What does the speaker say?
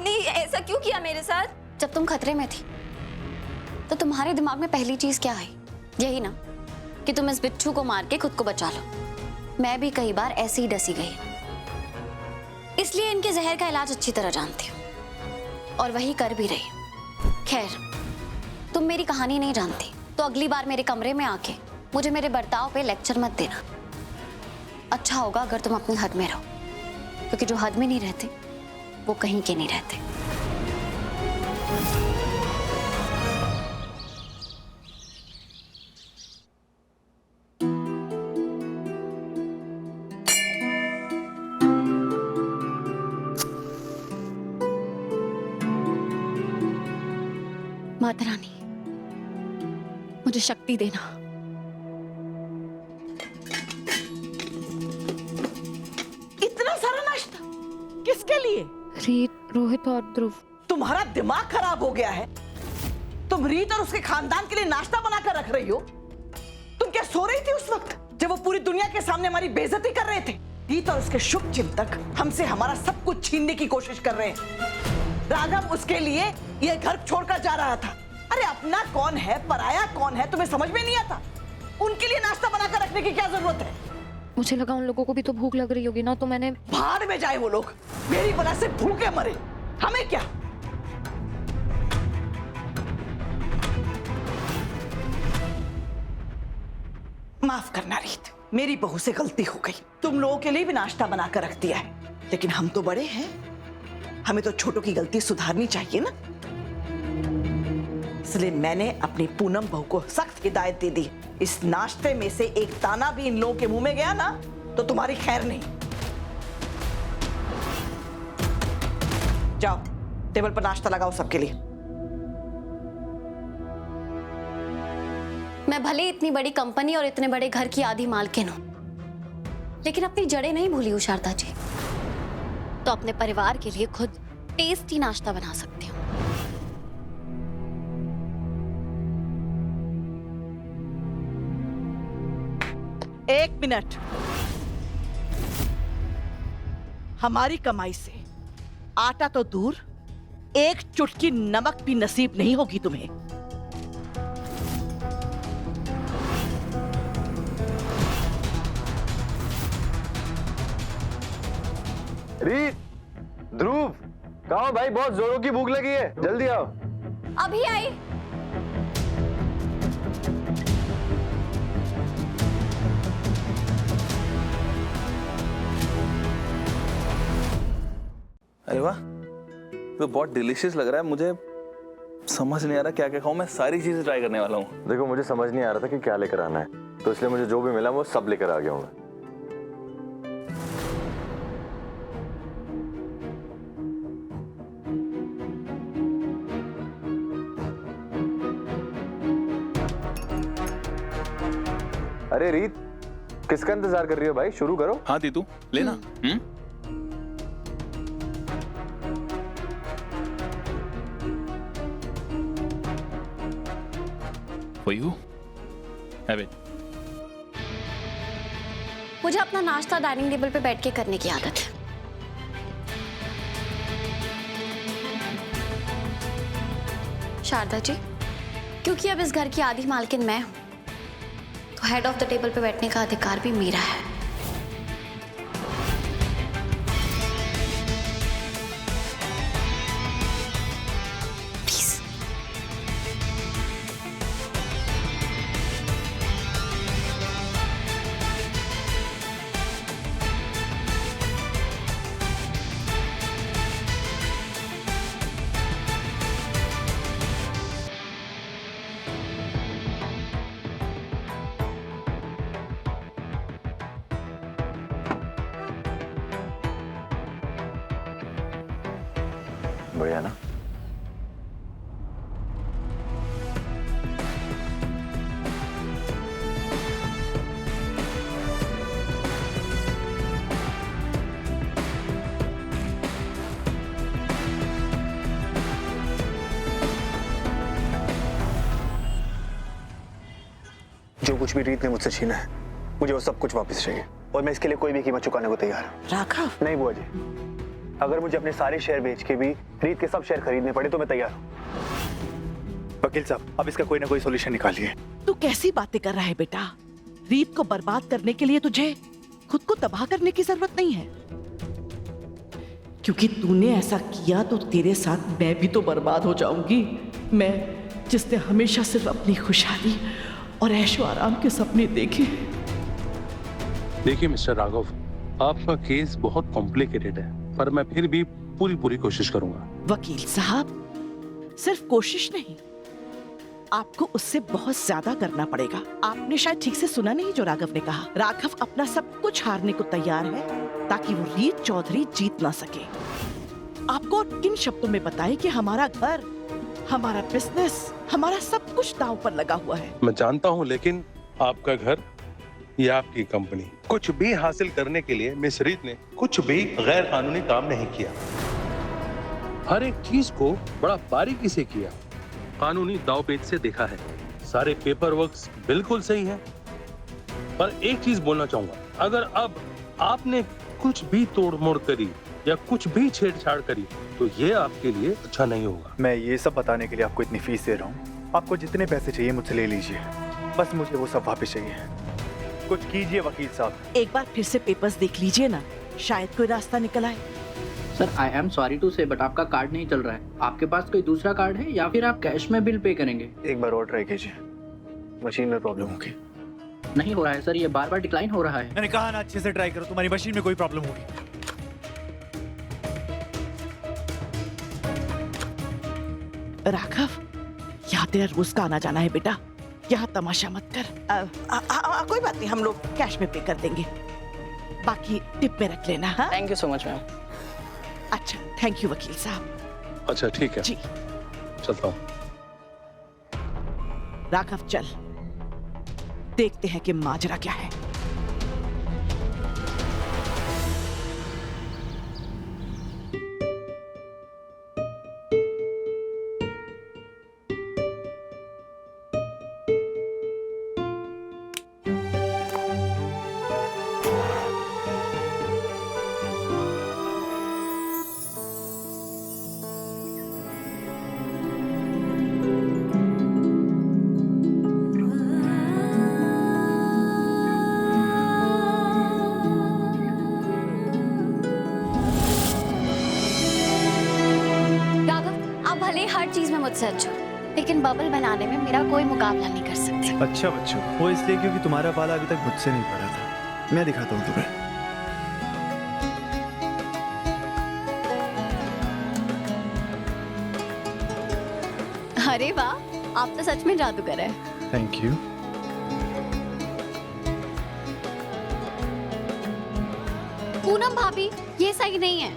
आपने ऐसा क्यों किया मेरे साथ? जब तुम खतरे में थी तो तुम्हारे दिमाग में पहली चीज क्या आई? यही ना कि तुम इस बिच्छू को मार के खुद को बचा लो। मैं भी कई बार ऐसे ही डसी गई, इसलिए इनके जहर का इलाज अच्छी तरह जानती हूँ और वही कर भी रही। खैर, तुम मेरी कहानी नहीं जानती तो अगली बार मेरे कमरे में आके मुझे मेरे बर्ताव पे लेक्चर मत देना। अच्छा होगा अगर तुम अपनी हद में रहो, क्योंकि जो हद में नहीं रहते वो कहीं के नहीं रहते। माता रानी, मुझे शक्ति देना। इतना सारा नाश्ता किसके लिए? रीत, रोहित और ध्रुव। तुम्हारा दिमाग खराब हो गया है? तुम रीत और उसके खानदान के लिए नाश्ता बनाकर रख रही हो? तुम क्या सो रही थी उस वक्त जब वो पूरी दुनिया के सामने हमारी बेइज्जती कर रहे थे? रीत और उसके शुभ चिंतक हमसे हमारा सब कुछ छीनने की कोशिश कर रहे हैं। राघव उसके लिए ये घर छोड़कर जा रहा था। अरे अपना कौन है, पराया कौन है, तुम्हें समझ में नहीं आता? उनके लिए नाश्ता बनाकर रखने की क्या जरूरत है? मुझे लगा उन लोगों को भी तो भूख लग रही होगी ना, तो मैंने। भाड़ में जाए वो लोग, मेरी वजह से भूखे मरे, हमें क्या? माफ करना रीत, मेरी बहू से गलती हो गई। तुम लोगों के लिए भी नाश्ता बनाकर रख दिया है, लेकिन हम तो बड़े हैं, हमें तो छोटों की गलती सुधारनी चाहिए ना। इसलिए मैंने अपनी पूनम बहू को सख्त हिदायत दे दी, इस नाश्ते में से एक दाना भी इन लोगों के मुंह में गया ना तो तुम्हारी खैर नहीं। जाओ टेबल पर नाश्ता लगाओ सबके लिए। मैं भले इतनी बड़ी कंपनी और इतने बड़े घर की आधी मालकिन हूं, लेकिन अपनी जड़ें नहीं भूली हूं शारदा जी। तो अपने परिवार के लिए खुद टेस्टी नाश्ता बना सकती हूँ। एक मिनट, हमारी कमाई से आटा तो दूर, एक चुटकी नमक भी नसीब नहीं होगी तुम्हें। रीत, ध्रुव, कहाँ हो भाई? बहुत जोरों की भूख लगी है, जल्दी आओ। अभी आई। अरे वाह, तो बहुत डिलीशियस लग रहा है। मुझे समझ नहीं आ रहा क्या क्या खाऊं। मैं सारी चीजें ट्राई करने वाला हूँ। देखो, मुझे समझ नहीं आ रहा था कि क्या लेकर आना है, तो इसलिए मुझे जो भी मिला वो सब लेकर आ गया हूँ मैं। अरे रीत, किसका इंतजार कर रही हो भाई? शुरू करो। हाँ दीदू, लेना। For you, have it. मुझे अपना नाश्ता डाइनिंग टेबल पे बैठ के करने की आदत है। शारदा जी, क्योंकि अब इस घर की आधी मालकिन मैं हूं, तो हेड ऑफ द टेबल पे बैठने का अधिकार भी मेरा है। बढ़िया ना? जो कुछ भी रीत ने मुझसे छीना है, मुझे वो सब कुछ वापस चाहिए, और मैं इसके लिए कोई भी कीमत चुकाने को तैयार हूँ। राघव, नहीं बुआ जी, अगर मुझे अपने सारे शेयर बेच के भी रीत के सब शेयर खरीदने पड़े तो मैं तैयार हूँ। वकील साहब, अब इसका कोई ना कोई सोल्यूशन निकालिए। तू कैसी बातें कर रहा है बेटा? रीत को बर्बाद करने के लिए तुझे खुद को तबाह करने की जरूरत नहीं है, क्योंकि तूने ऐसा किया तो तेरे साथ मैं भी तो बर्बाद हो जाऊंगी। मैं जिसने हमेशा सिर्फ अपनी खुशहाली और ऐशो आराम के सपने देखे। देखिए मिस्टर राघव, आपका केस बहुत कॉम्प्लिकेटेड है, पर मैं फिर भी पूरी कोशिश करूंगा। वकील साहब, सिर्फ कोशिश नहीं, आपको उससे बहुत ज्यादा करना पड़ेगा। आपने शायद ठीक से सुना नहीं जो राघव ने कहा। राघव अपना सब कुछ हारने को तैयार है ताकि वो रीत चौधरी जीत ना सके। आपको किन शब्दों में बताए कि हमारा घर, हमारा बिजनेस, हमारा सब कुछ दांव पर लगा हुआ है। मैं जानता हूं, लेकिन आपका घर या आपकी कंपनी, कुछ भी हासिल करने के लिए मिस रीत ने कुछ भी गैर कानूनी काम नहीं किया। हर एक चीज को बड़ा बारीकी से किया, कानूनी दावपेच से देखा है। सारे पेपर वर्क्स बिल्कुल सही है। पर एक चीज बोलना चाहूंगा, अगर अब आपने कुछ भी तोड़ मोड़ करी या कुछ भी छेड़छाड़ करी तो ये आपके लिए अच्छा नहीं होगा। मैं ये सब बताने के लिए आपको इतनी फीस दे रहा हूँ। आपको जितने पैसे चाहिए मुझसे ले लीजिए, बस मुझे वो सब वापस चाहिए। कुछ कीजिए वकील साहब। एक बार फिर से पेपर्स देख लीजिए ना, शायद कोई रास्ता निकल आए। Sir, I am sorry to say, but आपका कार्ड नहीं चल रहा है। आपके पास कोई दूसरा कार्ड है या फिर आप कैश में बिल पे करेंगे? एक बार और ट्राई कीजिए, मशीन में प्रॉब्लम होगी। नहीं हो रहा है सर, ये बार बार डिक्लाइन हो रहा है। मैंने कहा ना अच्छे से ट्राई करो, तुम्हारी मशीन में कोई प्रॉब्लम होगी। राघव, यहाँ तेरा रोज का आना जाना है बेटा, यहाँ तमाशा मत कर। कोई बात नहीं, हम लोग कैश में पे कर देंगे, बाकी टिप में रख लेना। हाँ, thank you so much ma'am. अच्छा, थैंक यू वकील साहब। अच्छा ठीक है, जी चलता हूँ। राघव, चल देखते हैं कि माजरा क्या है। हर चीज में मुझसे अच्छे हो, लेकिन बबल बनाने में मेरा कोई मुकाबला नहीं कर सकते। अच्छा बच्चों, वो इसलिए क्योंकि तुम्हारा पाला अभी तक मुझसे नहीं पड़ा था। मैं दिखाता हूँ तुम्हें। अरे वाह, आप तो सच में जादूगर है। Thank you. पूनम भाभी, ये सही नहीं है।